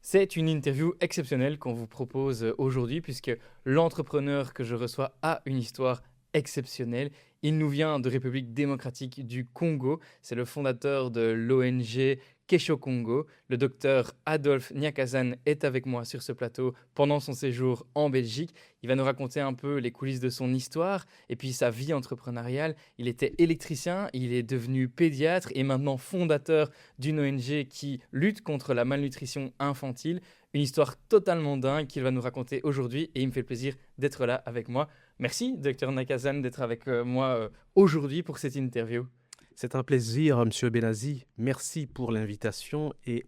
C'est une interview exceptionnelle qu'on vous propose aujourd'hui puisque l'entrepreneur que je reçois a une histoire exceptionnelle. Il nous vient de République démocratique du Congo. C'est le fondateur de l'ONG Kesho Congo. Le docteur Adolphe Nyakazan est avec moi sur ce plateau pendant son séjour en Belgique. Il va nous raconter un peu les coulisses de son histoire et puis sa vie entrepreneuriale. Il était électricien, il est devenu pédiatre et maintenant fondateur d'une ONG qui lutte contre la malnutrition infantile. Une histoire totalement dingue qu'il va nous raconter aujourd'hui et il me fait plaisir d'être là avec moi. Merci, Dr Nakazan, d'être avec moi aujourd'hui pour cette interview. C'est un plaisir, Monsieur Benazi. Merci pour l'invitation et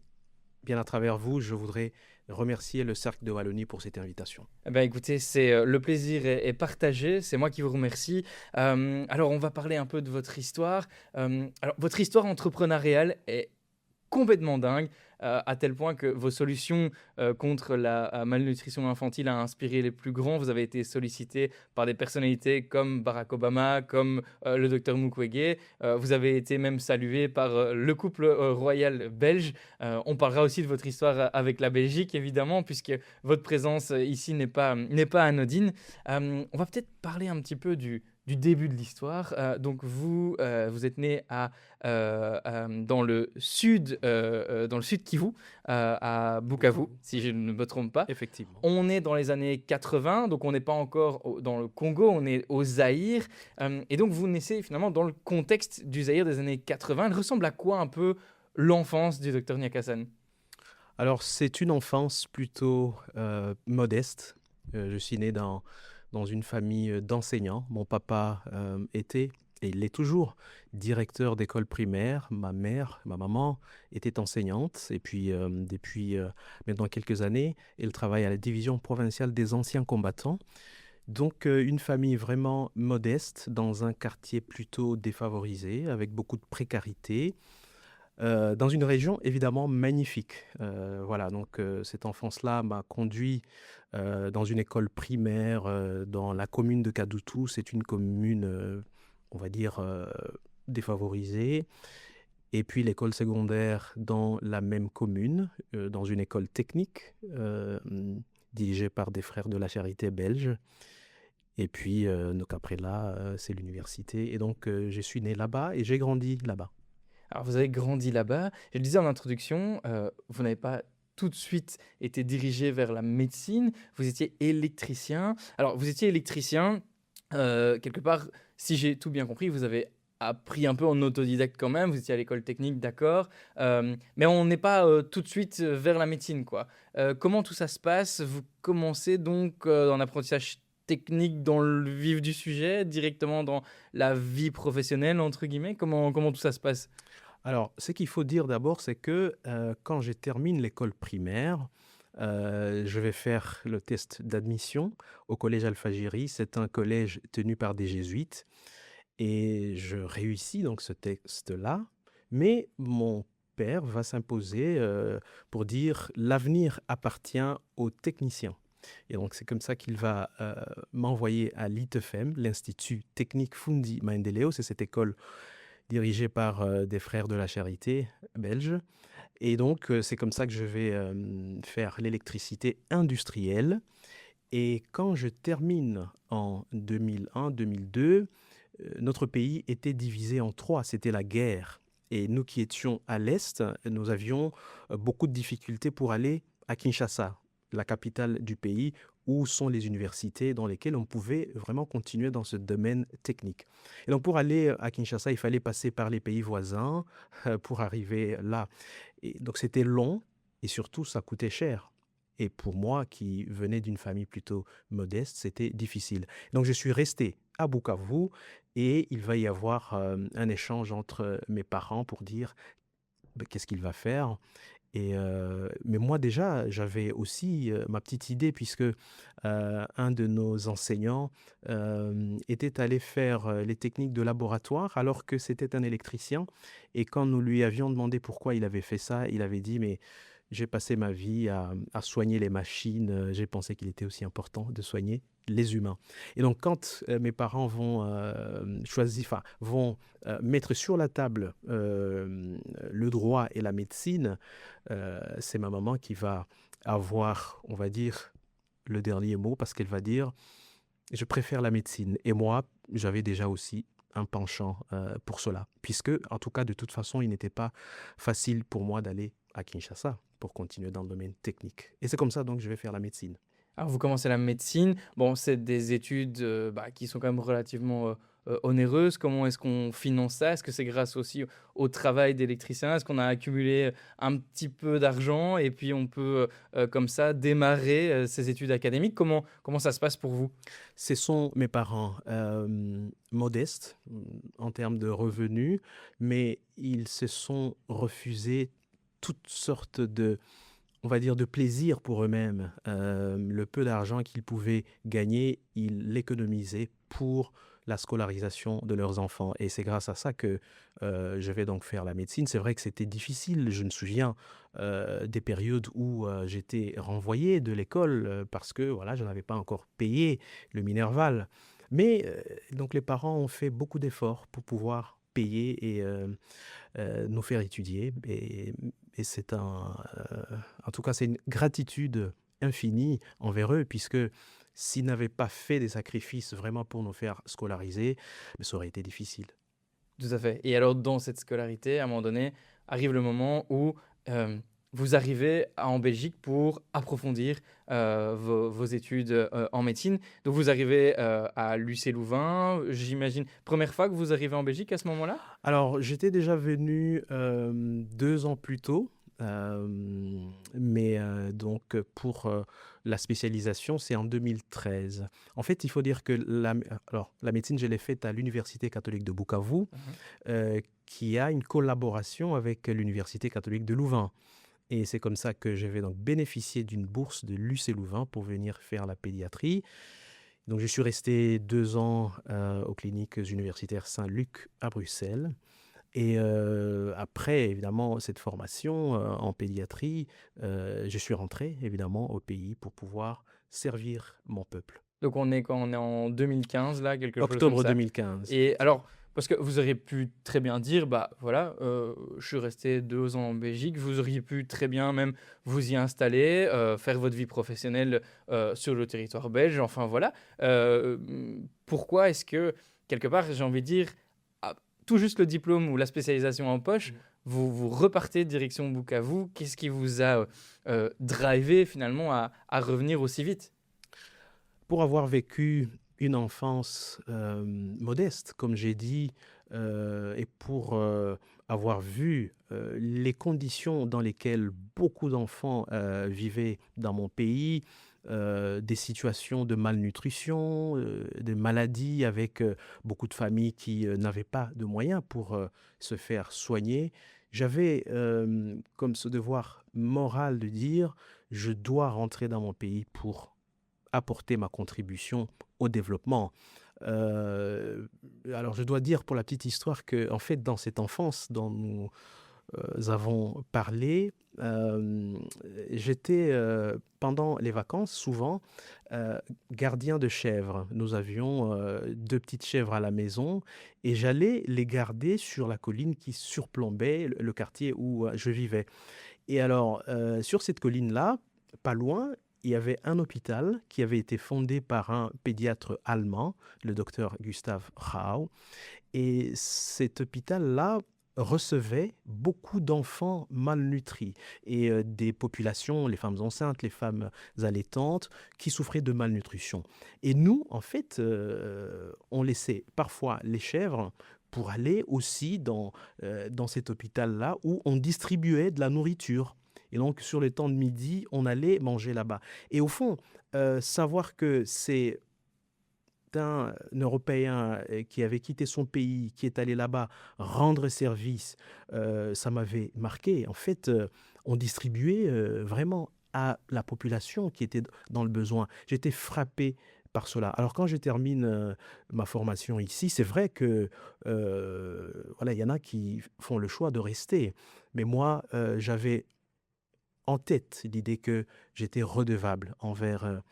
bien à travers vous, je voudrais remercier le Cercle de Wallonie pour cette invitation. Eh ben, écoutez, c'est le plaisir est partagé. C'est moi qui vous remercie. Alors, on va parler un peu de votre histoire. Alors, votre histoire entrepreneuriale est complètement dingue, à tel point que vos solutions contre la malnutrition infantile a inspiré les plus grands. Vous avez été sollicité par des personnalités comme Barack Obama, comme le docteur Mukwege. Vous avez été même salué par le couple royal belge. On parlera aussi de votre histoire avec la Belgique, évidemment, puisque votre présence ici n'est pas anodine. On va peut-être parler un petit peu du début de l'histoire. Donc vous êtes né dans le sud Kivu, à Bukavu, Bukavu. si je ne me trompe pas. Effectivement. On est dans les années 80, donc on n'est pas encore dans le Congo, on est au Zaïre. Et donc vous naissez finalement dans le contexte du Zaïre des années 80. Elle ressemble à quoi un peu l'enfance du docteur Nyakassan? Alors, c'est une enfance plutôt modeste. Je suis né dans une famille d'enseignants. Mon papa était, et il l'est toujours, directeur d'école primaire. Ma mère, ma maman, était enseignante. Et puis, depuis maintenant quelques années, elle travaille à la division provinciale des anciens combattants. Donc, une famille vraiment modeste dans un quartier plutôt défavorisé, avec beaucoup de précarité, dans une région évidemment magnifique. Voilà, donc cette enfance-là m'a conduit dans une école primaire dans la commune de Kadutu. C'est une commune, on va dire, défavorisée. Et puis l'école secondaire dans la même commune, dans une école technique dirigée par des frères de la charité belge. Et puis, donc après là, c'est l'université. Et donc, je suis né là-bas et j'ai grandi là-bas. Alors vous avez grandi là-bas. Je le disais en introduction, vous n'avez pas tout de suite été dirigé vers la médecine, vous étiez électricien. Alors vous étiez électricien, quelque part, si j'ai tout bien compris, vous avez appris un peu en autodidacte quand même, vous étiez à l'école technique, d'accord, mais on n'est pas tout de suite vers la médecine, quoi. Comment tout ça se passe? Vous commencez donc en apprentissage technique dans le vif du sujet, directement dans la vie professionnelle, entre guillemets. Comment tout ça se passe? Alors, ce qu'il faut dire d'abord, c'est que quand je termine l'école primaire, je vais faire le test d'admission au collège Alfagiri. C'est un collège tenu par des jésuites et je réussis donc ce test-là, mais mon père va s'imposer pour dire l'avenir appartient aux techniciens. Et donc c'est comme ça qu'il va m'envoyer à l'ITFM, l'Institut technique Fundi Maendeleo. C'est cette école dirigé par des frères de la charité belge. Et donc, c'est comme ça que je vais faire l'électricité industrielle. Et quand je termine en 2001-2002, notre pays était divisé en trois. C'était la guerre. Et nous qui étions à l'Est, nous avions beaucoup de difficultés pour aller à Kinshasa, la capitale du pays, où sont les universités dans lesquelles on pouvait vraiment continuer dans ce domaine technique. Et donc pour aller à Kinshasa, il fallait passer par les pays voisins pour arriver là. Et donc c'était long et surtout ça coûtait cher. Et pour moi, qui venais d'une famille plutôt modeste, c'était difficile. Donc je suis resté à Bukavu et il va y avoir un échange entre mes parents pour dire ben, qu'est-ce qu'il va faire. Et mais moi déjà, j'avais aussi ma petite idée puisque un de nos enseignants était allé faire les techniques de laboratoire alors que c'était un électricien. Et quand nous lui avions demandé pourquoi il avait fait ça, il avait dit, mais j'ai passé ma vie à soigner les machines. J'ai pensé qu'il était aussi important de soigner les humains. Et donc, quand mes parents vont choisir, enfin, vont mettre sur la table le droit et la médecine, c'est ma maman qui va avoir, on va dire, le dernier mot parce qu'elle va dire, je préfère la médecine. Et moi, j'avais déjà aussi un penchant pour cela, puisque, en tout cas, de toute façon, il n'était pas facile pour moi d'aller à Kinshasa pour continuer dans le domaine technique. Et c'est comme ça donc que je vais faire la médecine. Alors vous commencez la médecine. Bon, c'est des études, qui sont quand même relativement, onéreuses. Comment est-ce qu'on finance ça? Est-ce que c'est grâce aussi au travail d'électricien? Est-ce qu'on a accumulé, un petit peu d'argent et puis on peut, comme ça démarrer, ses études académiques? Comment ça se passe pour vous? Ce sont mes parents modestes en termes de revenus, mais ils se sont refusés toutes sortes de, on va dire, de plaisir pour eux-mêmes. Le peu d'argent qu'ils pouvaient gagner, ils l'économisaient pour la scolarisation de leurs enfants. Et c'est grâce à ça que je vais donc faire la médecine. C'est vrai que c'était difficile. Je me souviens des périodes où j'étais renvoyé de l'école parce que voilà, je n'avais pas encore payé le Minerval. Mais donc les parents ont fait beaucoup d'efforts pour pouvoir payer et nous faire étudier. Et c'est en tout cas, c'est une gratitude infinie envers eux, puisque s'ils n'avaient pas fait des sacrifices vraiment pour nous faire scolariser, mais ça aurait été difficile. Tout à fait. Et alors, dans cette scolarité, à un moment donné, arrive le moment où vous arrivez en Belgique pour approfondir vos études en médecine. Donc, vous arrivez à l'UC Louvain, j'imagine. Première fois que vous arrivez en Belgique à ce moment-là? Alors, j'étais déjà venu 2 ans plus tôt, euh, mais donc pour la spécialisation, c'est en 2013. En fait, il faut dire que la médecine, je l'ai faite à l'Université catholique de Bukavu, Mhm. qui a une collaboration avec l'Université catholique de Louvain. Et c'est comme ça que je vais donc bénéficier d'une bourse de l'UC Louvain pour venir faire la pédiatrie. Donc, je suis resté 2 ans aux cliniques universitaires Saint-Luc à Bruxelles. Et après, évidemment, cette formation en pédiatrie, je suis rentré, évidemment, au pays pour pouvoir servir mon peuple. Donc, on est quand on est en 2015, là, quelque chose comme Octobre ça. 2015. Et alors, parce que vous auriez pu très bien dire, bah voilà, je suis resté 2 ans en Belgique, vous auriez pu très bien même vous y installer, faire votre vie professionnelle sur le territoire belge, enfin voilà. Pourquoi est-ce que, quelque part, j'ai envie de dire, ah, tout juste le diplôme ou la spécialisation en poche, vous repartez direction Bukavu, qu'est-ce qui vous a drivé finalement à revenir aussi vite? Pour avoir vécu une enfance modeste, comme j'ai dit, et pour avoir vu les conditions dans lesquelles beaucoup d'enfants vivaient dans mon pays, des situations de malnutrition, des maladies avec beaucoup de familles qui n'avaient pas de moyens pour se faire soigner, j'avais comme ce devoir moral de dire, je dois rentrer dans mon pays pour apporter ma contribution au développement. Euh, alors, je dois dire pour la petite histoire que, en fait, dans cette enfance dont nous avons parlé, euh, j'étais, pendant les vacances, souvent gardien de chèvres. Nous avions 2 petites chèvres à la maison et j'allais les garder sur la colline qui surplombait le quartier où je vivais. Et alors, sur cette colline-là, pas loin, il y avait un hôpital qui avait été fondé par un pédiatre allemand, le docteur Gustav Rau. Et cet hôpital-là recevait beaucoup d'enfants malnutris et des populations, les femmes enceintes, les femmes allaitantes, qui souffraient de malnutrition. Et nous, en fait, on laissait parfois les chèvres pour aller aussi dans cet hôpital-là où on distribuait de la nourriture. Et donc, sur les temps de midi, on allait manger là-bas. Et au fond, savoir que c'est un Européen qui avait quitté son pays, qui est allé là-bas rendre service, ça m'avait marqué. En fait, on distribuait vraiment à la population qui était dans le besoin. J'étais frappé par cela. Alors quand je termine ma formation ici, c'est vrai que voilà, il y en a qui font le choix de rester. Mais moi, j'avais en tête l'idée que j'étais redevable envers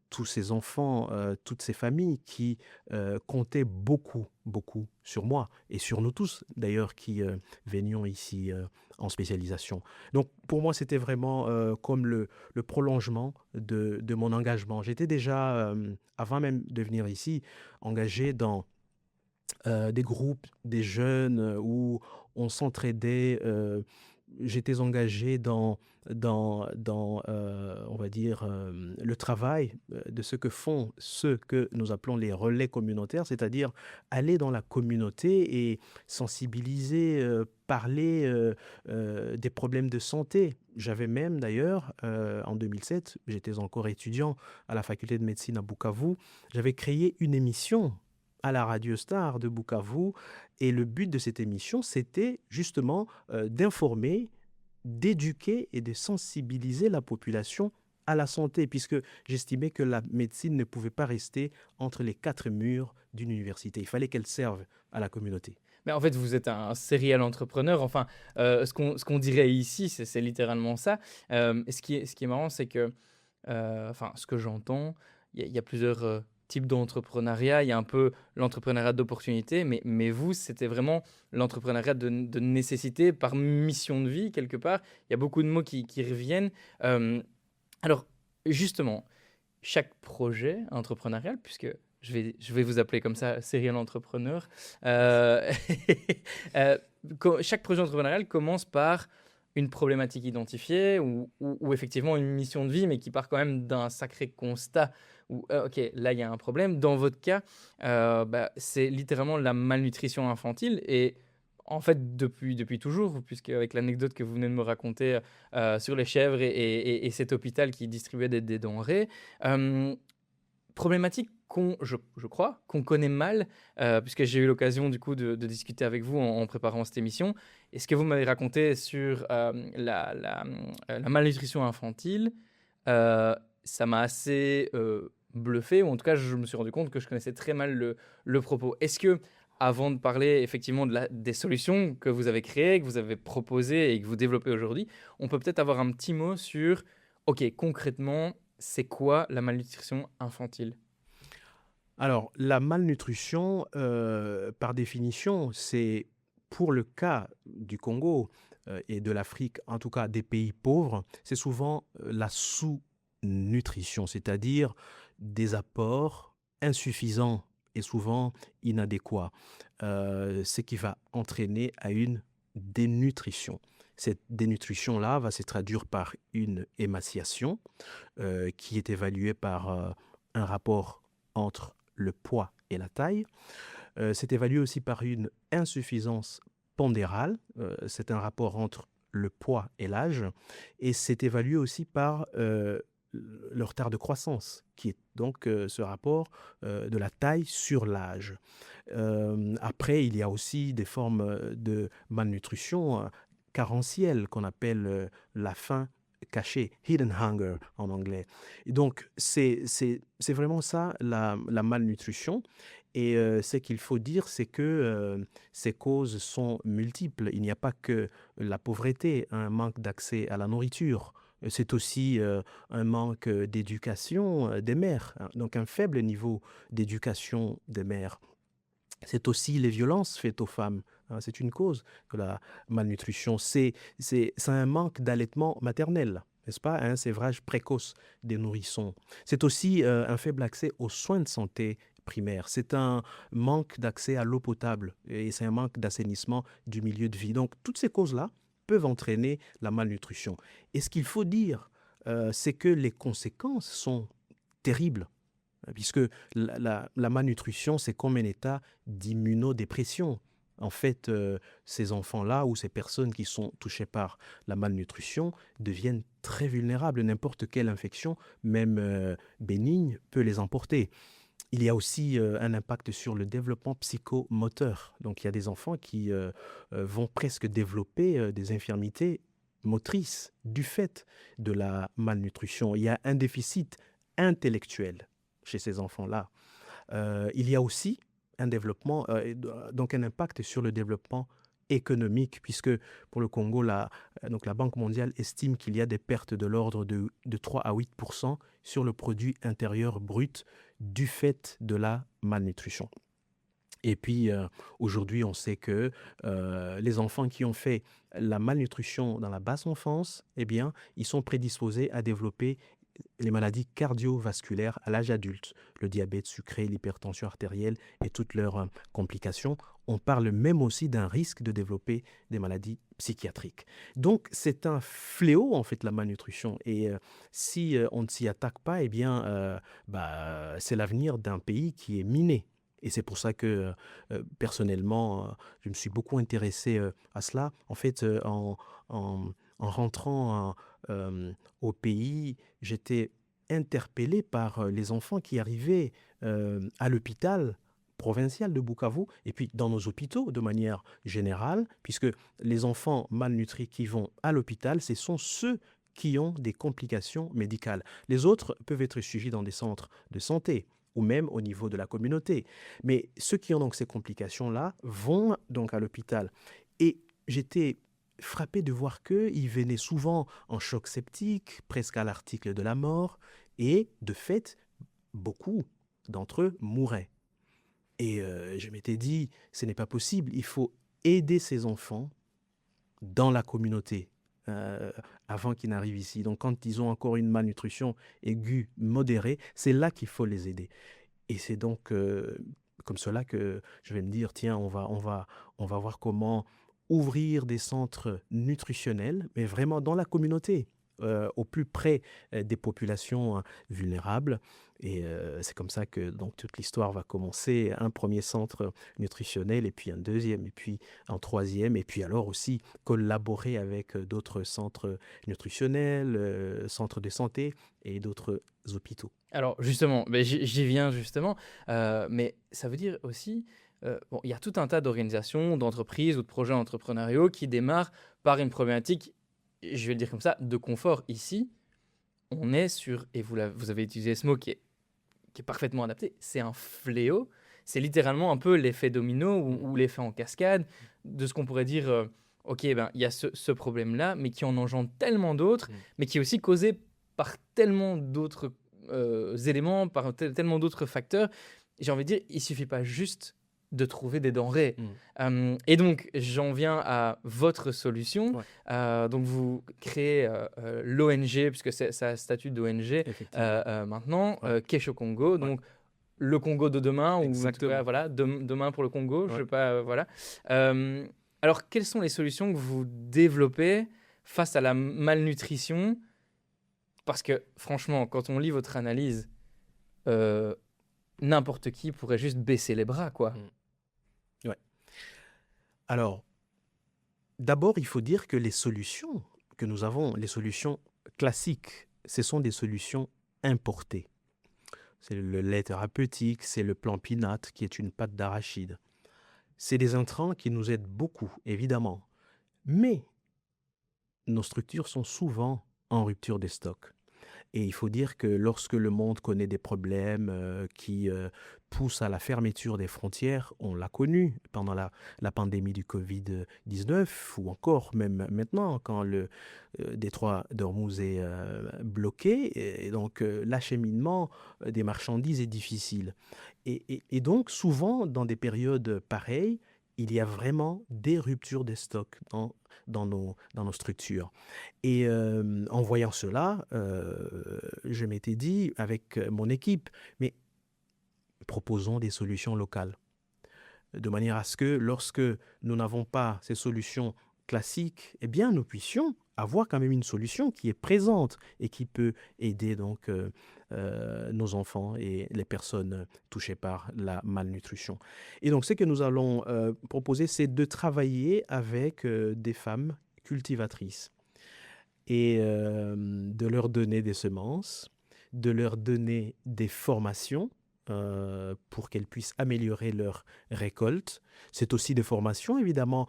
tous ces enfants, toutes ces familles qui comptaient beaucoup, beaucoup sur moi et sur nous tous d'ailleurs qui venions ici en spécialisation. Donc pour moi, c'était vraiment comme le prolongement de mon engagement. J'étais déjà, avant même de venir ici, engagé dans des groupes, des jeunes où on s'entraidait. J'étais engagé dans on va dire, le travail de ce que font ceux que nous appelons les relais communautaires, c'est-à-dire aller dans la communauté et sensibiliser, parler des problèmes de santé. J'avais même d'ailleurs, en 2007, j'étais encore étudiant à la faculté de médecine à Bukavu, j'avais créé une émission à la Radio Star de Bukavu. Et le but de cette émission, c'était justement d'informer, d'éduquer et de sensibiliser la population à la santé, puisque j'estimais que la médecine ne pouvait pas rester entre les quatre murs d'une université. Il fallait qu'elle serve à la communauté. Mais en fait, vous êtes un serial entrepreneur. Enfin, ce qu'on dirait ici, c'est littéralement ça. Et ce qui est marrant, c'est que, enfin, ce que j'entends, il y a plusieurs types d'entrepreneuriat. Il y a un peu l'entrepreneuriat d'opportunité, mais vous, c'était vraiment l'entrepreneuriat de nécessité par mission de vie, quelque part. Il y a beaucoup de mots qui reviennent. Euh, alors, justement, chaque projet entrepreneurial, puisque je vais vous appeler comme ça, serial entrepreneur, euh, euh, chaque projet entrepreneurial commence par une problématique identifiée ou effectivement une mission de vie, mais qui part quand même d'un sacré constat où, ok, là, il y a un problème. Dans votre cas, bah, c'est littéralement la malnutrition infantile et en fait, depuis toujours, puisque avec l'anecdote que vous venez de me raconter sur les chèvres et cet hôpital qui distribuait des denrées, euh, problématique je crois, qu'on connaît mal, puisque j'ai eu l'occasion du coup de discuter avec vous en préparant cette émission. Et ce que vous m'avez raconté sur la malnutrition infantile, euh, ça m'a assez bluffé, ou en tout cas, je me suis rendu compte que je connaissais très mal le propos. Est-ce que, avant de parler effectivement des solutions que vous avez créées, que vous avez proposées et que vous développez aujourd'hui, on peut peut-être avoir un petit mot sur, ok, concrètement, c'est quoi la malnutrition infantile? Alors, la malnutrition, par définition, c'est pour le cas du Congo et de l'Afrique, en tout cas des pays pauvres, c'est souvent la sous-nutrition, c'est-à-dire des apports insuffisants et souvent inadéquats, ce qui va entraîner à une dénutrition. Cette dénutrition-là va se traduire par une émaciation qui est évaluée par un rapport entre le poids et la taille. C'est évalué aussi par une insuffisance pondérale. C'est un rapport entre le poids et l'âge. Et c'est évalué aussi par le retard de croissance, qui est donc ce rapport de la taille sur l'âge. Après, il y a aussi des formes de malnutrition carentielle qu'on appelle la faim cachée, hidden hunger en anglais. Et donc, c'est vraiment ça, la malnutrition. Et ce qu'il faut dire, c'est que ces causes sont multiples. Il n'y a pas que la pauvreté, un manque d'accès à la nourriture. C'est aussi un manque d'éducation des mères, hein, donc un faible niveau d'éducation des mères. C'est aussi les violences faites aux femmes, hein, c'est une cause de la malnutrition. C'est un manque d'allaitement maternel, n'est-ce pas? Un sévrage précoce des nourrissons. C'est aussi un faible accès aux soins de santé primaires. C'est un manque d'accès à l'eau potable et c'est un manque d'assainissement du milieu de vie. Donc, toutes ces causes-là peuvent entraîner la malnutrition. Et ce qu'il faut dire, c'est que les conséquences sont terribles puisque la malnutrition, c'est comme un état d'immunodépression. En fait, ces enfants-là ou ces personnes qui sont touchées par la malnutrition deviennent très vulnérables. N'importe quelle infection, même bénigne, peut les emporter. Il y a aussi un impact sur le développement psychomoteur. Donc, il y a des enfants qui vont presque développer des infirmités motrices du fait de la malnutrition. Il y a un déficit intellectuel chez ces enfants-là. Il y a aussi un développement, donc un impact sur le développement économique, puisque pour le Congo, donc la Banque mondiale estime qu'il y a des pertes de l'ordre de 3 à 8% sur le produit intérieur brut du fait de la malnutrition. Et puis, aujourd'hui, on sait que les enfants qui ont fait la malnutrition dans la basse enfance, eh bien, ils sont prédisposés à développer les maladies cardiovasculaires à l'âge adulte, le diabète sucré, l'hypertension artérielle et toutes leurs complications. On parle même aussi d'un risque de développer des maladies psychiatriques. Donc, c'est un fléau, en fait, la malnutrition. Et si on ne s'y attaque pas, eh bien, c'est l'avenir d'un pays qui est miné. Et c'est pour ça que, personnellement, je me suis beaucoup intéressé à cela. En fait, en rentrant au pays, j'étais interpellé par les enfants qui arrivaient à l'hôpital provincial de Bukavu et puis dans nos hôpitaux de manière générale, puisque les enfants malnutris qui vont à l'hôpital, ce sont ceux qui ont des complications médicales. Les autres peuvent être suivis dans des centres de santé ou même au niveau de la communauté. Mais ceux qui ont donc ces complications-là vont donc à l'hôpital. Et j'étais frappé de voir qu'ils venaient souvent en choc septique, presque à l'article de la mort, et de fait, beaucoup d'entre eux mouraient. Et je m'étais dit, ce n'est pas possible, il faut aider ces enfants dans la communauté avant qu'ils n'arrivent ici. Donc quand ils ont encore une malnutrition aiguë, modérée, c'est là qu'il faut les aider. Et c'est donc comme cela que je vais me dire, tiens, on va voir comment ouvrir des centres nutritionnels, mais vraiment dans la communauté, au plus près des populations vulnérables. Et c'est comme ça que donc, toute l'histoire va commencer. Un premier centre nutritionnel, et puis un deuxième, et puis un troisième, et puis alors aussi collaborer avec d'autres centres nutritionnels, centres de santé et d'autres hôpitaux. Alors justement, ben, j'y viens justement, mais ça veut dire aussi, bon, il y a tout un tas d'organisations, d'entreprises ou de projets entrepreneuriaux qui démarrent par une problématique, je vais le dire comme ça, de confort. Ici, on est sur, et vous avez utilisé ce mot qui est parfaitement adapté, c'est un fléau. C'est littéralement un peu l'effet domino ou l'effet en cascade de ce qu'on pourrait dire, ok, ben, il y a ce problème-là, mais qui en engendre tellement d'autres, mais qui est aussi causé par tellement d'autres éléments, par tellement d'autres facteurs. J'ai envie de dire, il ne suffit pas juste de trouver des denrées. Et donc, j'en viens à votre solution. Ouais. Donc, vous créez l'ONG, puisque ça a statut d'ONG maintenant, Ouais. Kesho Congo. Donc, le Congo de demain, ou en tout cas, Exactement. voilà, demain pour le Congo. Je Ouais. sais pas, voilà. Alors, quelles sont les solutions que vous développez face à la malnutrition? Parce que, franchement, quand on lit votre analyse, n'importe qui pourrait juste baisser les bras, quoi. Ouais. Alors, d'abord, il faut dire que les solutions que nous avons, les solutions classiques, ce sont des solutions importées. C'est le lait thérapeutique, c'est le plan Pinat, qui est une pâte d'arachide. C'est des intrants qui nous aident beaucoup, évidemment. Mais nos structures sont souvent en rupture des stocks. Et il faut dire que lorsque le monde connaît des problèmes qui poussent à la fermeture des frontières, on l'a connu pendant la pandémie du Covid-19 ou encore même maintenant quand le détroit d'Ormuz est bloqué. Et donc l'acheminement des marchandises est difficile. Et donc souvent dans des périodes pareilles, il y a vraiment des ruptures des stocks dans nos structures. Et en voyant cela, je m'étais dit avec mon équipe, mais proposons des solutions locales, de manière à ce que lorsque nous n'avons pas ces solutions classiques, eh bien nous puissions avoir quand même une solution qui est présente et qui peut aider donc nos enfants et les personnes touchées par la malnutrition. Et donc ce que nous allons proposer, c'est de travailler avec des femmes cultivatrices et de leur donner des semences, de leur donner des formations pour qu'elles puissent améliorer leur récolte. C'est aussi des formations, évidemment,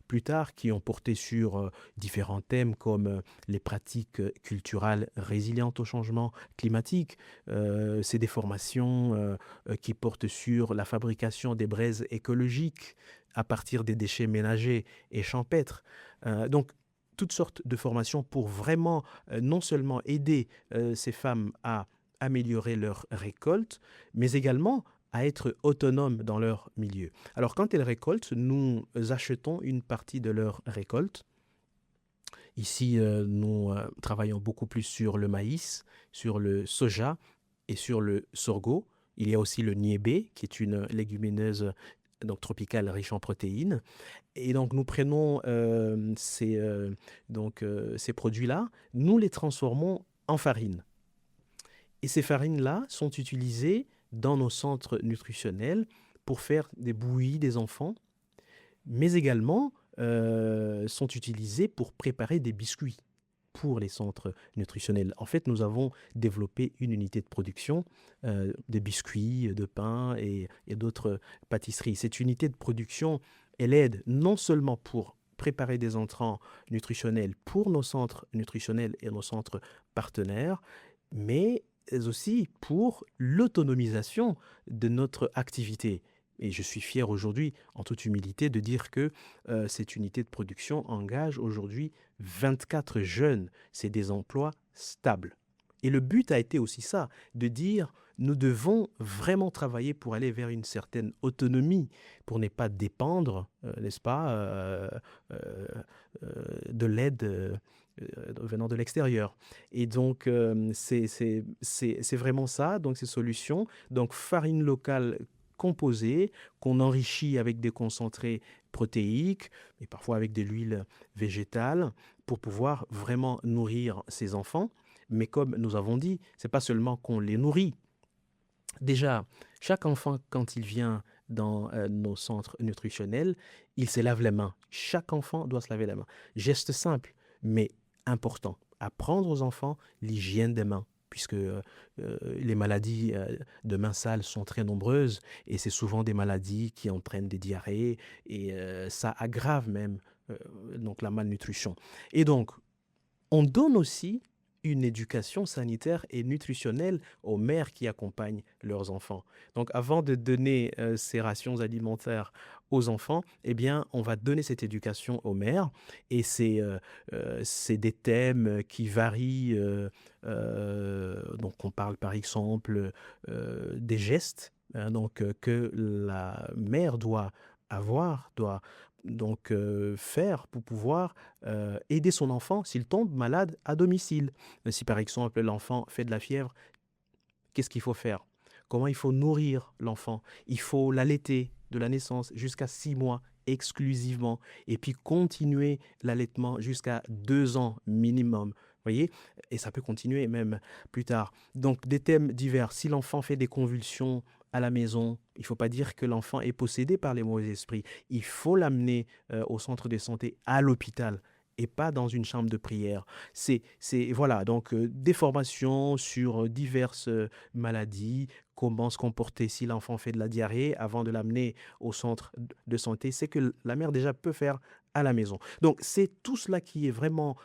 plus tard, qui ont porté sur différents thèmes comme les pratiques culturelles résilientes au changement climatique. C'est des formations qui portent sur la fabrication des braises écologiques à partir des déchets ménagers et champêtres. Donc, toutes sortes de formations pour vraiment non seulement aider ces femmes à améliorer leur récolte, mais également à être autonomes dans leur milieu. Alors, quand elles récoltent, nous achetons une partie de leur récolte. Ici, nous travaillons beaucoup plus sur le maïs, sur le soja et sur le sorgho. Il y a aussi le niébé, qui est une légumineuse donc tropicale riche en protéines. Et donc, nous prenons ces produits-là, nous les transformons en farine. Et ces farines-là sont utilisées dans nos centres nutritionnels pour faire des bouillies des enfants, mais également sont utilisées pour préparer des biscuits pour les centres nutritionnels. En fait, nous avons développé une unité de production de biscuits, de pain et d'autres pâtisseries. Cette unité de production, elle aide non seulement pour préparer des entrants nutritionnels pour nos centres nutritionnels et nos centres partenaires, mais aussi pour l'autonomisation de notre activité. Et je suis fier aujourd'hui, en toute humilité, de dire que cette unité de production engage aujourd'hui 24 jeunes. C'est des emplois stables. Et le but a été aussi ça, de dire nous devons vraiment travailler pour aller vers une certaine autonomie, pour ne pas dépendre, n'est-ce pas, de l'aide venant de l'extérieur. Et donc, c'est vraiment ça, donc ces solutions. Donc, farine locale composée, qu'on enrichit avec des concentrés protéiques, et parfois avec de l'huile végétale, pour pouvoir vraiment nourrir ces enfants. Mais comme nous avons dit, c'est pas seulement qu'on les nourrit. Déjà, chaque enfant, quand il vient dans nos centres nutritionnels, il se lave les mains. Chaque enfant doit se laver les mains. Geste simple, mais important. Apprendre aux enfants l'hygiène des mains, puisque les maladies de mains sales sont très nombreuses et c'est souvent des maladies qui entraînent des diarrhées et ça aggrave même donc la malnutrition. Et donc, on donne aussi une éducation sanitaire et nutritionnelle aux mères qui accompagnent leurs enfants. Donc, avant de donner ces rations alimentaires aux enfants, eh bien, on va donner cette éducation aux mères et c'est des thèmes qui varient. Donc, on parle par exemple des gestes que la mère doit avoir, doit donc faire pour pouvoir aider son enfant s'il tombe malade à domicile. Si par exemple l'enfant fait de la fièvre, qu'est-ce qu'il faut faire? Comment il faut nourrir l'enfant? Il faut l'allaiter de la naissance jusqu'à 6 mois exclusivement et puis continuer l'allaitement jusqu'à 2 ans minimum. Voyez? Et ça peut continuer même plus tard. Donc des thèmes divers. Si l'enfant fait des convulsions à la maison, il ne faut pas dire que l'enfant est possédé par les mauvais esprits. Il faut l'amener au centre de santé, à l'hôpital, et pas dans une chambre de prière. Voilà, donc des formations sur diverses maladies, comment se comporter si l'enfant fait de la diarrhée avant de l'amener au centre de santé. C'est que la mère déjà peut faire à la maison. Donc c'est tout cela qui est vraiment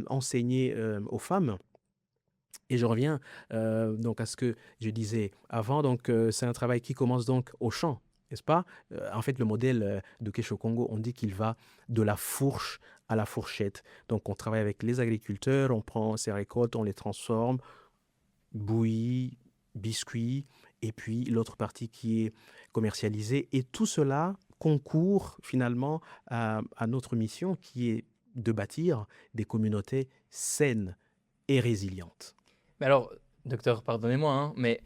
enseigné aux femmes. Et je reviens donc à ce que je disais avant. Donc, c'est un travail qui commence donc au champ, n'est-ce pas? En fait, le modèle de Kesho Congo, on dit qu'il va de la fourche à la fourchette. Donc, on travaille avec les agriculteurs, on prend ces récoltes, on les transforme, bouillie, biscuits, et puis l'autre partie qui est commercialisée. Et tout cela concourt finalement à notre mission qui est de bâtir des communautés saines et résilientes. Mais alors, docteur, pardonnez-moi, hein, mais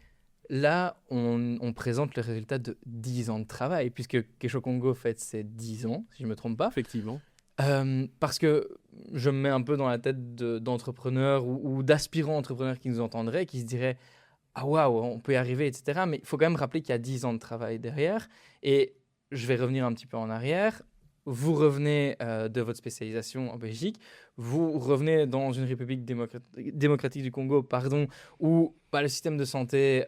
là, on présente le résultat de 10 ans de travail, puisque Kesho Congo fête ses 10 ans, si je ne me trompe pas. Effectivement. Parce que je me mets un peu dans la tête d'entrepreneurs ou d'aspirants entrepreneurs qui nous entendraient, qui se diraient « Ah waouh, on peut y arriver, etc. » Mais il faut quand même rappeler qu'il y a 10 ans de travail derrière. Et je vais revenir un petit peu en arrière. vous revenez de votre spécialisation en Belgique, vous revenez dans une république démocratique du Congo, pardon, où bah, le système de santé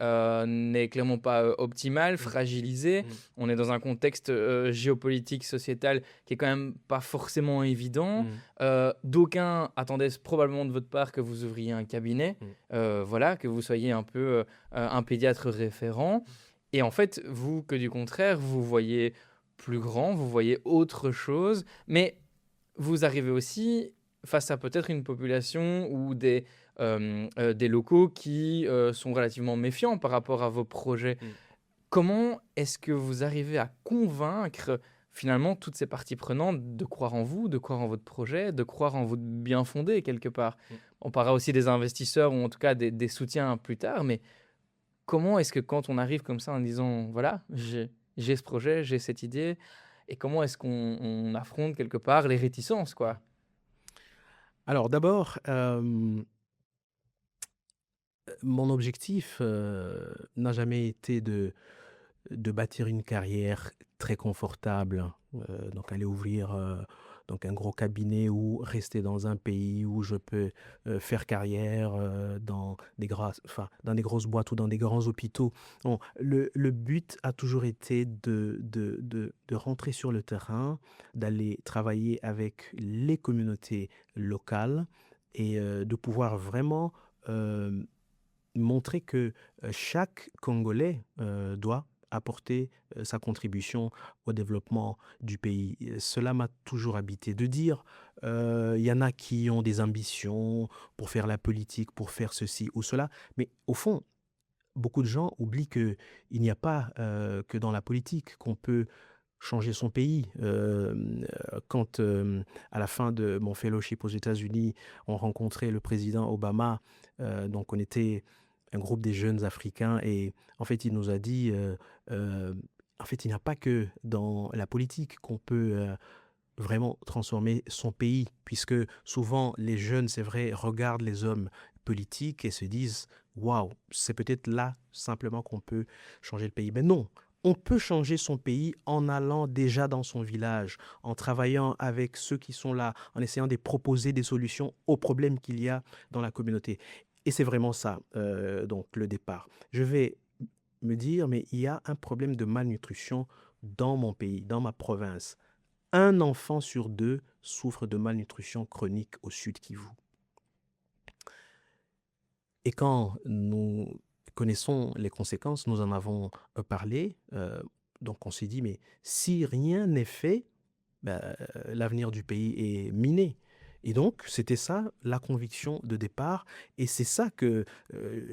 n'est clairement pas optimal, Mm. fragilisé. Mm. On est dans un contexte géopolitique, sociétal qui est quand même pas forcément évident. Mm. D'aucuns attendaient probablement de votre part que vous ouvriez un cabinet, voilà, que vous soyez un peu un pédiatre référent. Et en fait, vous, que du contraire, vous voyez plus grand, vous voyez autre chose, mais vous arrivez aussi face à peut-être une population ou des locaux qui sont relativement méfiants par rapport à vos projets. Mm. Comment est-ce que vous arrivez à convaincre finalement toutes ces parties prenantes de croire en vous, de croire en votre projet, de croire en votre bien fondé quelque part? Mm. On parlera aussi des investisseurs ou en tout cas des soutiens plus tard, mais comment est-ce que quand on arrive comme ça en disant, voilà, j'ai ce projet, j'ai cette idée, et comment est-ce qu'on affronte quelque part les réticences, quoi? Alors d'abord, mon objectif n'a jamais été de bâtir une carrière très confortable, donc aller ouvrir donc un gros cabinet ou rester dans un pays où je peux faire carrière dans des grosses boîtes ou dans des grands hôpitaux. Non, le but a toujours été de rentrer sur le terrain, d'aller travailler avec les communautés locales et de pouvoir vraiment euh, montrer que chaque Congolais doit apporter sa contribution au développement du pays. Cela m'a toujours habité de dire, il y en a qui ont des ambitions pour faire la politique, pour faire ceci ou cela, mais au fond, beaucoup de gens oublient qu'il n'y a pas que dans la politique qu'on peut changer son pays. Quand, à la fin de mon fellowship aux États-Unis, on rencontrait le président Obama, donc on était un groupe des jeunes Africains et en fait, il nous a dit, en fait, il n'y a pas que dans la politique qu'on peut vraiment transformer son pays, puisque souvent les jeunes, c'est vrai, regardent les hommes politiques et se disent, waouh, c'est peut-être là simplement qu'on peut changer le pays. Mais non, on peut changer son pays en allant déjà dans son village, en travaillant avec ceux qui sont là, en essayant de proposer des solutions aux problèmes qu'il y a dans la communauté. Et c'est vraiment ça, donc le départ. Je vais me dire, mais il y a un problème de malnutrition dans mon pays, dans ma province. Un enfant sur deux souffre de malnutrition chronique au Sud Kivu. Et quand nous connaissons les conséquences, nous en avons parlé, donc on s'est dit, mais si rien n'est fait, ben, l'avenir du pays est miné. Et donc, c'était ça la conviction de départ. Et c'est ça que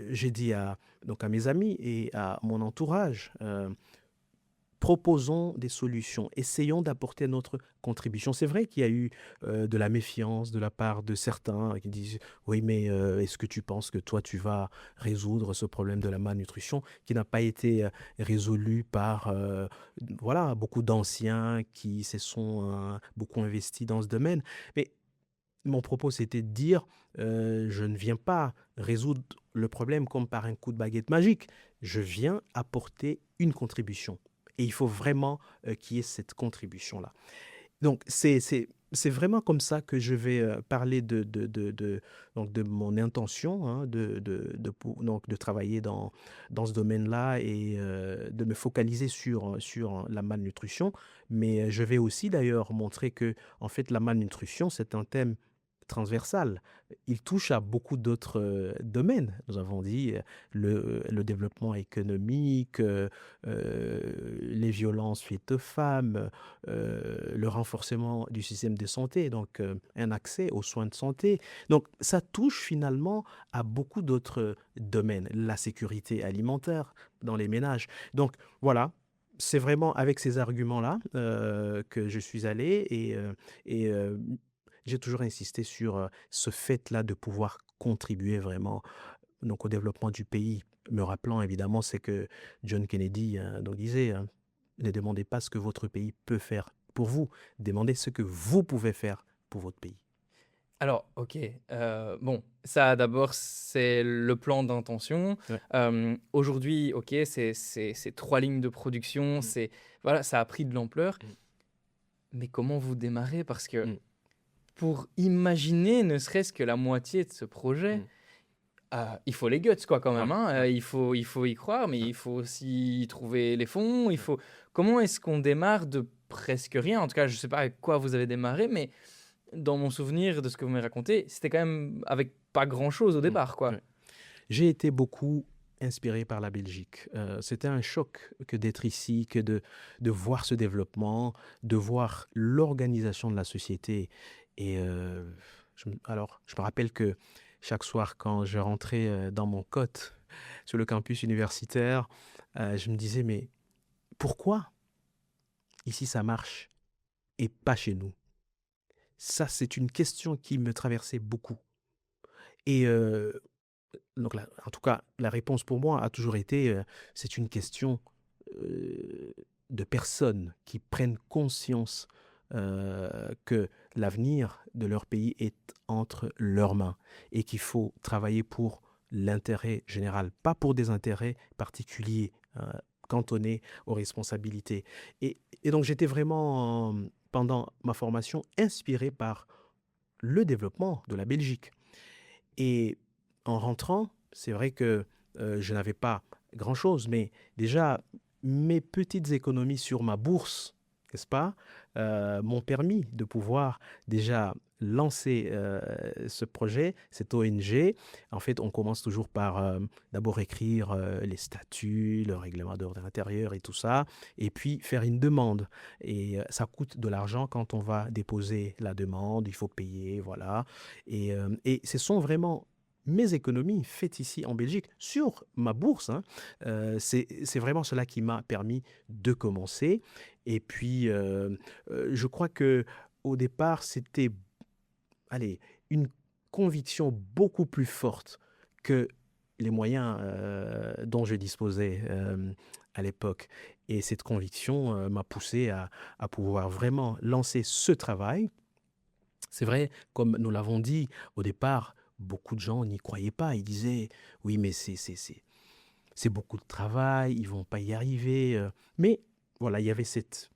j'ai dit donc à mes amis et à mon entourage. Proposons des solutions, essayons d'apporter notre contribution. C'est vrai qu'il y a eu de la méfiance de la part de certains qui disent oui, mais est-ce que tu penses que toi tu vas résoudre ce problème de la malnutrition qui n'a pas été résolu par voilà, beaucoup d'anciens qui se sont beaucoup investis dans ce domaine. Mais mon propos, c'était de dire, je ne viens pas résoudre le problème comme par un coup de baguette magique. Je viens apporter une contribution. Et il faut vraiment qu'il y ait cette contribution-là. Donc, c'est vraiment comme ça que je vais parler donc de mon intention hein, donc de travailler dans ce domaine-là et de me focaliser sur la malnutrition. Mais je vais aussi d'ailleurs montrer que, en fait, la malnutrition, c'est un thème transversal. Il touche à beaucoup d'autres domaines. Nous avons dit le développement économique, les violences faites aux femmes, le renforcement du système de santé, donc un accès aux soins de santé. Donc ça touche finalement à beaucoup d'autres domaines, la sécurité alimentaire dans les ménages. Donc voilà. C'est vraiment avec ces arguments-là que je suis allé et j'ai toujours insisté sur ce fait-là de pouvoir contribuer vraiment donc, au développement du pays. Me rappelant évidemment, c'est que John Kennedy donc disait ne demandez pas ce que votre pays peut faire pour vous, demandez ce que vous pouvez faire pour votre pays. Alors, OK, bon, ça d'abord, c'est le plan d'intention. Ouais. Aujourd'hui, OK, c'est 3 lignes de production, Mm. voilà, ça a pris de l'ampleur. Mm. Mais comment vous démarrez? Parce que Mm, pour imaginer ne serait-ce que la moitié de ce projet, mm. il faut les guts quoi quand Ouais, même, hein. ouais, Il faut y croire, mais ouais, il faut aussi trouver les fonds. Il ouais. faut Comment est-ce qu'on démarre de presque rien? En tout cas, je sais pas avec quoi vous avez démarré, mais dans mon souvenir de ce que vous m'avez raconté, c'était quand même avec pas grand-chose au Mm, départ, quoi. ouais. J'ai été beaucoup inspiré par la Belgique. C'était un choc que d'être ici, de voir ce développement, de voir l'organisation de la société. Et alors, je me rappelle que chaque soir, quand je rentrais dans mon cote sur le campus universitaire, je me disais, mais pourquoi ici ça marche et pas chez nous? Ça, c'est une question qui me traversait beaucoup. Et donc en tout cas, la réponse pour moi a toujours été, c'est une question, heu, de personnes qui prennent conscience, que l'avenir de leur pays est entre leurs mains et qu'il faut travailler pour l'intérêt général, pas pour des intérêts particuliers, cantonnés aux responsabilités. Et donc j'étais vraiment, pendant ma formation, inspiré par le développement de la Belgique. Et en rentrant, c'est vrai que, je n'avais pas grand-chose, mais déjà mes petites économies sur ma bourse, n'est-ce pas? M'ont permis de pouvoir déjà lancer, ce projet, cette ONG. En fait, on commence toujours par, d'abord écrire, les statuts, le règlement d'ordre intérieur et tout ça, et puis faire une demande. Et ça coûte de l'argent quand on va déposer la demande, il faut payer, voilà. Et ce sont vraiment mes économies faites ici en Belgique sur ma bourse, hein. C'est vraiment cela qui m'a permis de commencer. Et puis, je crois que au départ, c'était, allez, une conviction beaucoup plus forte que les moyens dont je disposais à l'époque. Et cette conviction m'a poussé à pouvoir vraiment lancer ce travail. C'est vrai, comme nous l'avons dit au départ, beaucoup de gens n'y croyaient pas. Ils disaient, oui, mais c'est beaucoup de travail, ils vont pas y arriver. Mais voilà, il y avait cette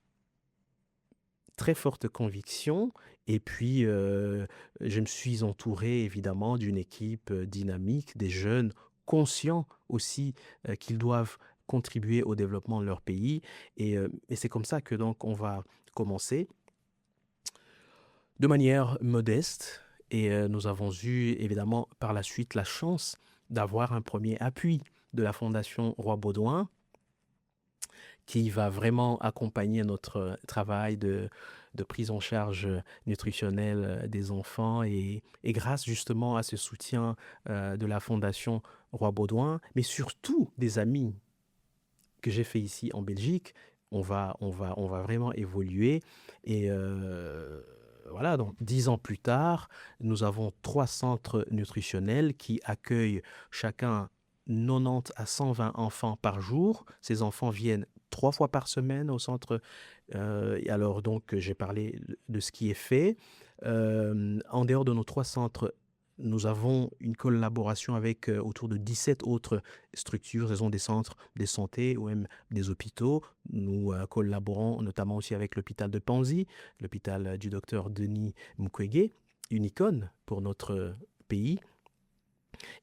très forte conviction. Et puis, je me suis entouré évidemment d'une équipe dynamique, des jeunes conscients aussi qu'ils doivent contribuer au développement de leur pays. Et c'est comme ça que donc on va commencer de manière modeste. Et nous avons eu évidemment par la suite la chance d'avoir un premier appui de la Fondation Roi Baudouin qui va vraiment accompagner notre travail de prise en charge nutritionnelle des enfants. Et grâce justement à ce soutien de la Fondation Roi Baudouin, mais surtout des amis que j'ai fait ici en Belgique, on va vraiment évoluer. Et voilà, donc 10 ans plus tard, nous avons 3 centres nutritionnels qui accueillent chacun 90 à 120 enfants par jour. Ces enfants viennent 3 fois par semaine au centre. Et alors donc, j'ai parlé de ce qui est fait. En dehors de nos 3 centres, nous avons une collaboration avec autour de 17 autres structures, ce sont des centres de santé ou même des hôpitaux. Nous collaborons notamment aussi avec l'hôpital de Panzi, l'hôpital du docteur Denis Mukwege, une icône pour notre pays.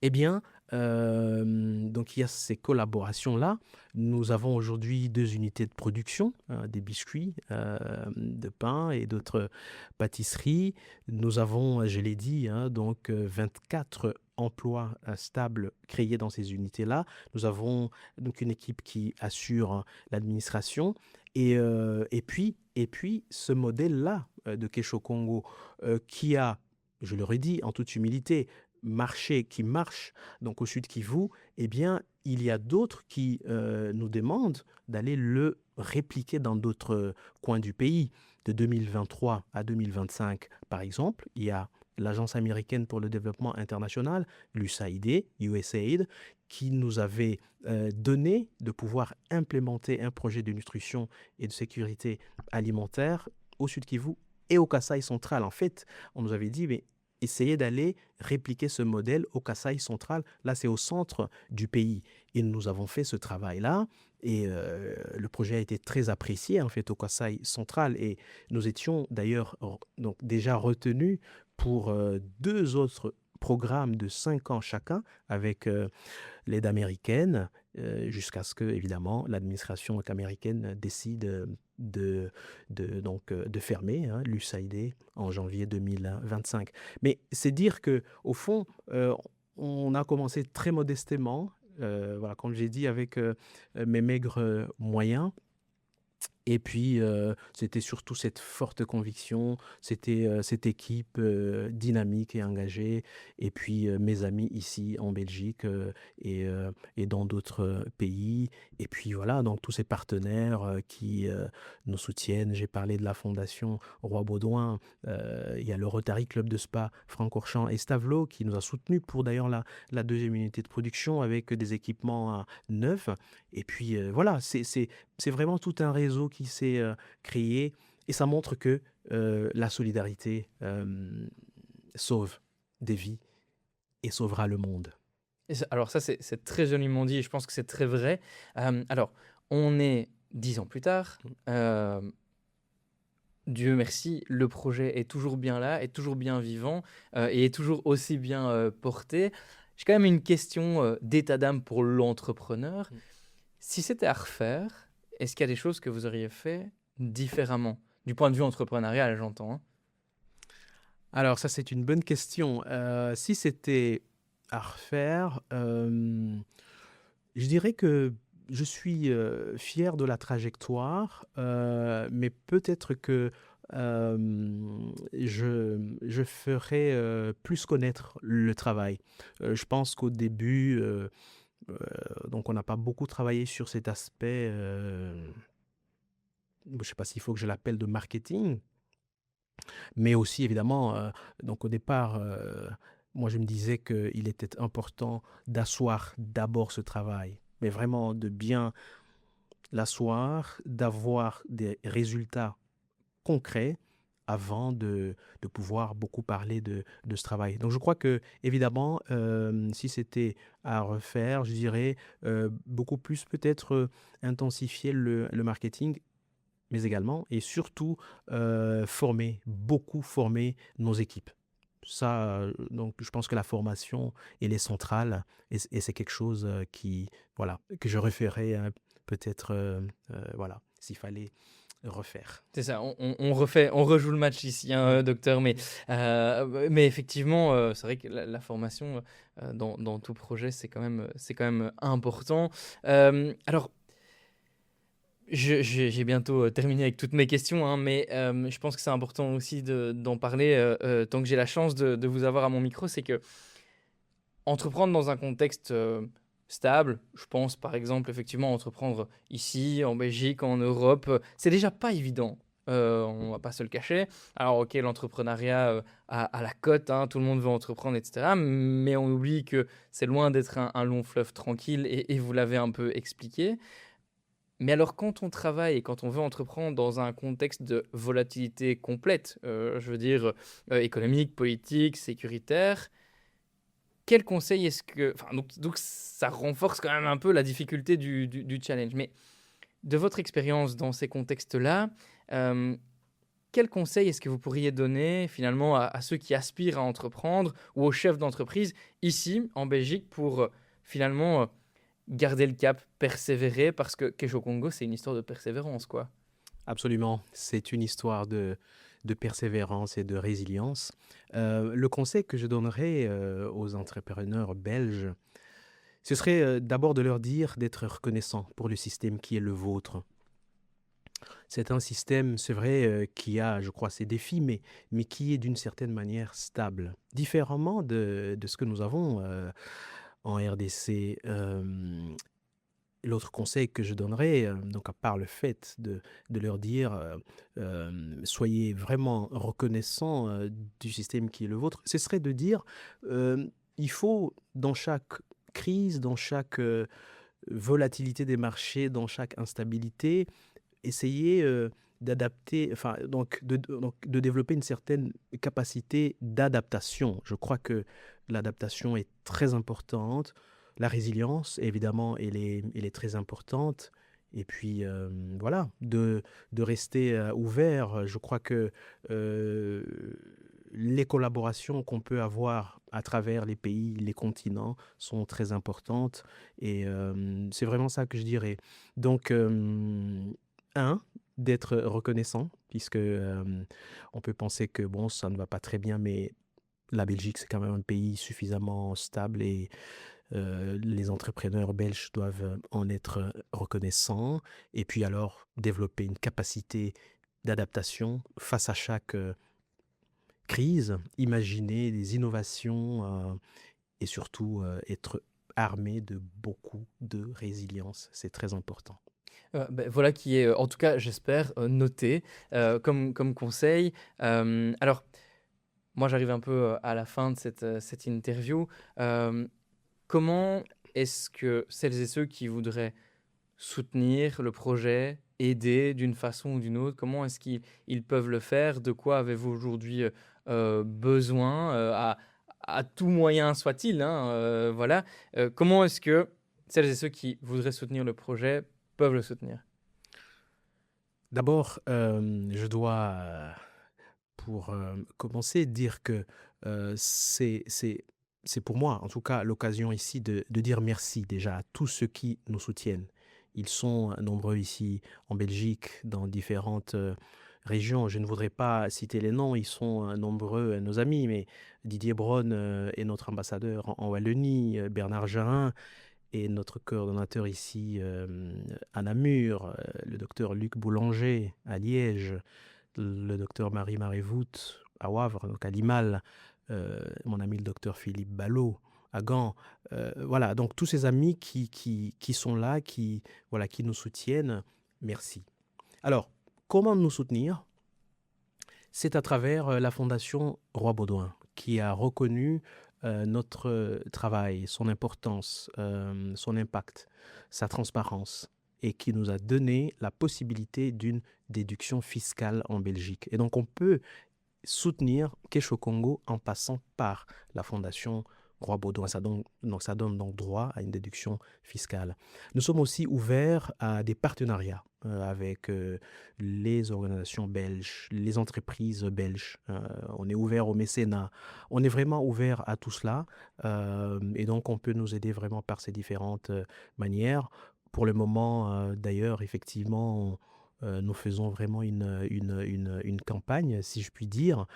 Eh bien, donc il y a ces collaborations-là. Nous avons aujourd'hui 2 unités de production, des biscuits, de pain et d'autres pâtisseries. Nous avons, je l'ai dit, hein, donc 24 emplois stables créés dans ces unités-là. Nous avons donc une équipe qui assure l'administration. Et puis, ce modèle-là de Kesho Congo qui a, je le redis en toute humilité, marché qui marche donc au Sud Kivu, eh bien, il y a d'autres qui nous demandent d'aller le répliquer dans d'autres coins du pays. De 2023 à 2025, par exemple, il y a l'Agence américaine pour le développement international, l'USAID, USAID, qui nous avait donné de pouvoir implémenter un projet de nutrition et de sécurité alimentaire au Sud Kivu et au Kasaï central. En fait, on nous avait dit, mais essayer d'aller répliquer ce modèle au Kasaï central. Là, c'est au centre du pays. Et nous avons fait ce travail-là. Et le projet a été très apprécié en fait au Kasaï central. Et nous étions d'ailleurs donc déjà retenus pour deux autres programmes de 5 ans chacun avec l'aide américaine, jusqu'à ce que, évidemment, l'administration américaine décide de fermer l'USAID en janvier 2025. Mais c'est dire que, au fond, on a commencé très modestement, voilà, comme j'ai dit, avec mes maigres moyens. Et puis, c'était surtout cette forte conviction, c'était cette équipe dynamique et engagée, et puis mes amis ici en Belgique et dans d'autres pays, et puis voilà, donc tous ces partenaires qui nous soutiennent. J'ai parlé de la Fondation Roi Baudouin, il y a le Rotary Club de Spa, Francorchamps et Stavelot qui nous a soutenus pour d'ailleurs la deuxième unité de production avec des équipements neufs. Et puis voilà, c'est vraiment tout un réseau qui s'est créé et ça montre que la solidarité sauve des vies et sauvera le monde. Alors ça, c'est très joliment dit et je pense que c'est très vrai. Alors, on est 10 ans plus tard. Dieu merci, le projet est toujours bien là, est toujours bien vivant et est toujours aussi bien porté. J'ai quand même une question d'état d'âme pour l'entrepreneur. Si c'était à refaire, est-ce qu'il y a des choses que vous auriez fait différemment? Du point de vue entrepreneurial, j'entends. Hein. Alors ça, c'est une bonne question. Si c'était à refaire, je dirais que je suis fier de la trajectoire, mais peut-être que je ferais plus connaître le travail. Je pense qu'au début, donc on n'a pas beaucoup travaillé sur cet aspect, je ne sais pas s'il faut que je l'appelle de marketing, mais aussi évidemment, donc au départ, moi je me disais qu'il était important d'asseoir d'abord ce travail, mais vraiment de bien l'asseoir, d'avoir des résultats concrets avant de pouvoir beaucoup parler de ce travail. Donc je crois que évidemment, si c'était à refaire, je dirais beaucoup plus peut-être intensifier le marketing, mais également et surtout beaucoup former nos équipes. Ça, donc je pense que la formation, elle est centrale et c'est quelque chose voilà, que je referais peut-être, voilà, s'il fallait refaire. C'est ça, on rejoue le match ici, hein, docteur, mais effectivement, c'est vrai que la formation dans tout projet, c'est quand même important. Alors, j'ai bientôt terminé avec toutes mes questions, hein, mais je pense que c'est important aussi d'en parler tant que j'ai la chance de vous avoir à mon micro, c'est que entreprendre dans un contexte stable, je pense par exemple effectivement entreprendre ici, en Belgique, en Europe, c'est déjà pas évident. On va pas se le cacher. Alors ok, l'entrepreneuriat a la cote, hein, tout le monde veut entreprendre, etc. Mais on oublie que c'est loin d'être un long fleuve tranquille et vous l'avez un peu expliqué. Mais alors quand on travaille et quand on veut entreprendre dans un contexte de volatilité complète, je veux dire économique, politique, sécuritaire, quel conseil est-ce que... Enfin, donc ça renforce quand même un peu la difficulté du challenge. Mais de votre expérience dans ces contextes-là, euh, quel conseil est-ce que vous pourriez donner finalement à ceux qui aspirent à entreprendre ou aux chefs d'entreprise ici en Belgique pour finalement garder le cap, persévérer parce que Kesho Congo, c'est une histoire de persévérance, quoi. Absolument, c'est une histoire de persévérance et de résilience. Le conseil que je donnerais aux entrepreneurs belges, ce serait d'abord de leur dire d'être reconnaissants pour le système qui est le vôtre. C'est un système, c'est vrai, qui a, je crois, ses défis, mais qui est d'une certaine manière stable. Différemment de ce que nous avons en RDC. L'autre conseil que je donnerais, donc à part le fait de leur dire soyez vraiment reconnaissants du système qui est le vôtre, ce serait de dire il faut dans chaque crise, dans chaque volatilité des marchés, dans chaque instabilité, essayer d'adapter, enfin, donc de développer une certaine capacité d'adaptation. Je crois que l'adaptation est très importante. La résilience, évidemment, elle est très importante. Et puis, voilà, de rester ouvert. Je crois que euh, les collaborations qu'on peut avoir à travers les pays, les continents, sont très importantes. Et c'est vraiment ça que je dirais. Donc, un, d'être reconnaissant, puisque on peut penser que bon, ça ne va pas très bien, mais la Belgique, c'est quand même un pays suffisamment stable et les entrepreneurs belges doivent en être reconnaissants. Et puis alors, développer une capacité d'adaptation face à chaque crise, imaginer des innovations et surtout être armé de beaucoup de résilience. C'est très important. Voilà qui est, en tout cas, j'espère, noté comme conseil. Alors, moi, j'arrive un peu à la fin de cette interview. Comment est-ce que celles et ceux qui voudraient soutenir le projet, aider d'une façon ou d'une autre, comment est-ce qu'ils peuvent le faire? De quoi avez-vous aujourd'hui besoin, à tout moyen soit-il, hein, voilà. Comment est-ce que celles et ceux qui voudraient soutenir le projet peuvent le soutenir? D'abord, je dois, pour commencer, dire que c'est pour moi, en tout cas, l'occasion ici de dire merci déjà à tous ceux qui nous soutiennent. Ils sont nombreux ici en Belgique, dans différentes régions. Je ne voudrais pas citer les noms, ils sont nombreux, nos amis, mais Didier Braun est notre ambassadeur en Wallonie, Bernard Jarin et notre coordonnateur ici à Namur, le docteur Luc Boulanger à Liège, le docteur Marie Vout à Wavre, donc à Limal, mon ami le docteur Philippe Ballot à Gand. Voilà, donc tous ces amis qui sont là, voilà, qui nous soutiennent, merci. Alors, comment nous soutenir? C'est à travers la Fondation Roi Baudouin qui a reconnu notre travail, son importance, son impact, sa transparence et qui nous a donné la possibilité d'une déduction fiscale en Belgique. Et donc on peut soutenir Kesho Congo en passant par la Fondation Roi Baudouin. Ça donne donc droit à une déduction fiscale. Nous sommes aussi ouverts à des partenariats avec les organisations belges, les entreprises belges. On est ouvert au mécénat. On est vraiment ouvert à tout cela. Et donc, on peut nous aider vraiment par ces différentes manières. Pour le moment, d'ailleurs, effectivement, nous faisons vraiment une campagne, si je puis dire,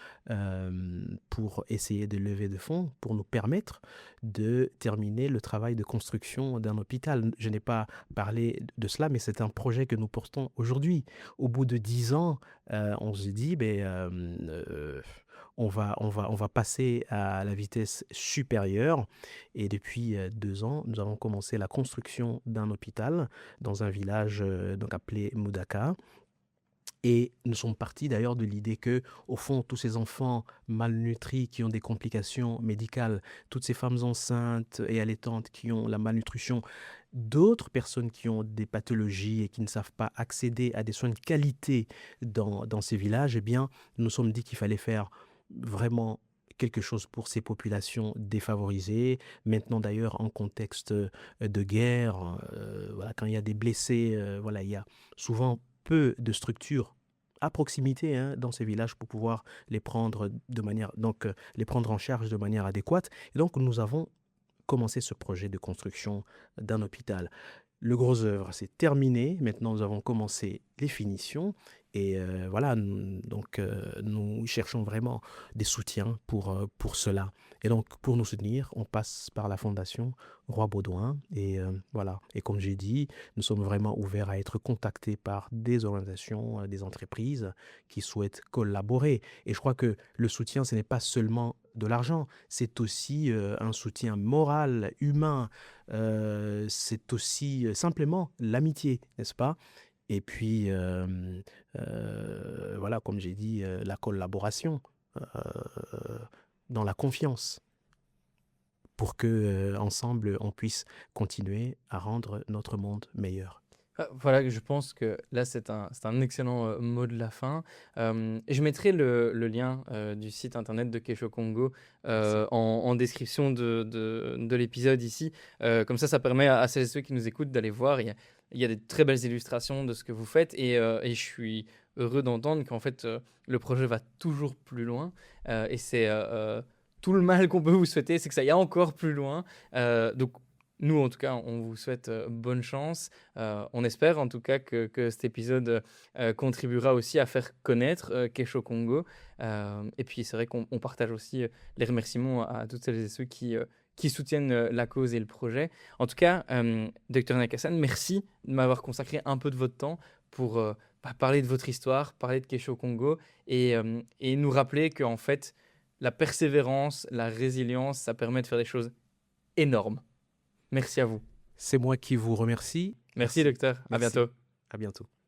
pour essayer de lever des fonds, pour nous permettre de terminer le travail de construction d'un hôpital. Je n'ai pas parlé de cela, mais c'est un projet que nous portons aujourd'hui. Au bout de 10 ans, on se dit, on va passer à la vitesse supérieure. Et depuis 2 ans, nous avons commencé la construction d'un hôpital dans un village donc appelé Moudaka. Et nous sommes partis d'ailleurs de l'idée que, au fond, tous ces enfants malnutris qui ont des complications médicales, toutes ces femmes enceintes et allaitantes qui ont la malnutrition, d'autres personnes qui ont des pathologies et qui ne savent pas accéder à des soins de qualité dans ces villages, eh bien, nous nous sommes dit qu'il fallait faire vraiment quelque chose pour ces populations défavorisées. Maintenant d'ailleurs en contexte de guerre, voilà, quand il y a des blessés, voilà, il y a souvent peu de structures à proximité dans ces villages pour pouvoir les prendre de manière, donc les prendre en charge de manière adéquate. Et donc nous avons commencé ce projet de construction d'un hôpital. Le gros œuvre, c'est terminé. Maintenant, nous avons commencé les finitions. Et voilà, donc nous cherchons vraiment des soutiens pour cela. Et donc, pour nous soutenir, on passe par la Fondation Roi Baudouin. Et voilà. Et comme j'ai dit, nous sommes vraiment ouverts à être contactés par des organisations, des entreprises qui souhaitent collaborer. Et je crois que le soutien, ce n'est pas seulement de l'argent, c'est aussi un soutien moral, humain, c'est aussi simplement l'amitié, n'est-ce pas? Et puis, voilà, comme j'ai dit, la collaboration dans la confiance pour que ensemble on puisse continuer à rendre notre monde meilleur. Voilà, je pense que là, c'est un excellent mot de la fin. Et je mettrai le lien du site internet de Kesho Congo Merci. en description de l'épisode ici. Comme ça permet à celles et ceux qui nous écoutent d'aller voir. Il y a des très belles illustrations de ce que vous faites et je suis heureux d'entendre qu'en fait, le projet va toujours plus loin. Et c'est tout le mal qu'on peut vous souhaiter, c'est que ça aille encore plus loin. Donc, nous, en tout cas, on vous souhaite bonne chance. On espère en tout cas que cet épisode contribuera aussi à faire connaître Kesho Congo. Et puis c'est vrai qu'on partage aussi les remerciements à toutes celles et ceux qui soutiennent la cause et le projet. En tout cas, Dr Nakasan, merci de m'avoir consacré un peu de votre temps pour parler de votre histoire, parler de Kesho Congo et nous rappeler qu'en fait, la persévérance, la résilience, ça permet de faire des choses énormes. Merci à vous. C'est moi qui vous remercie. Merci, Merci. docteur. À Merci. bientôt. À bientôt.